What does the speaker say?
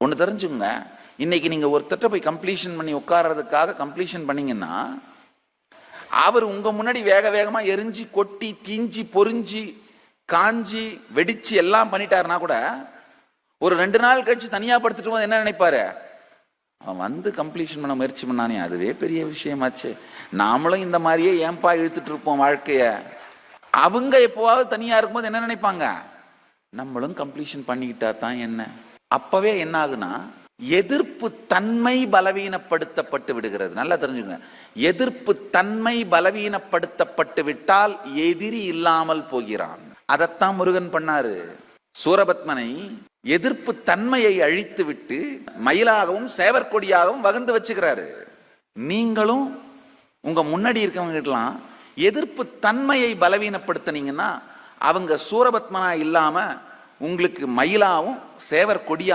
ஒன்று தெரிஞ்சுங்க, இன்னைக்கு நீங்க ஒருத்தட்ட போய் கம்ப்ளீஷன் பண்ணி உட்கார்றதுக்காக கம்ப்ளீஷன் பண்ணீங்கன்னா அவர் உங்க முன்னாடி வேக வேகமா எரிஞ்சு கொட்டி தீஞ்சி பொறிஞ்சி காஞ்சி வெடிச்சு எல்லாம் பண்ணிட்டாருன்னா கூட ஒரு 2 நாள் கழிச்சு தனியா படுத்துட்டு போது என்ன நினைப்பாரு? அவன் வந்து கம்ப்ளீஷன் பண்ண முயற்சி பண்ணானே, அதுவே பெரிய விஷயமாச்சு, நாமளும் இந்த மாதிரியே ஏன்பா இழுத்துட்டு இருப்போம் வாழ்க்கைய. அவங்க எப்போவாவது தனியா இருக்கும்போது என்ன நினைப்பாங்க? நம்மளும் கம்ப்ளீஷன் பண்ணிக்கிட்டா தான் என்ன. அப்பவே என்ன ஆகுனா எதிர்ப்பு தன்மை பலவீனப்படுத்தப்பட்டு விடுகிறது. நல்லா தெரிஞ்சுங்க, எதிர்ப்பு தன்மை பலவீனப்படுத்தப்பட்டு விட்டால் எதிரி இல்லாமல் போகிறான். அதத்தான் முருகன் பண்ணாரு. சூரபத்மனை எதிர்ப்பு தன்மையை அழித்து விட்டு மயிலாகவும் சேவற்கொடியாகவும் வகுந்து வச்சுக்கிறாரு. நீங்களும் உங்க முன்னாடி இருக்கவங்கலாம் எதிர்ப்பு தன்மையை பலவீனப்படுத்தினீங்கன்னா அவங்க சூரபத்மனா இல்லாம உங்களுக்கு மயிலாவும் சேவர் கொடியா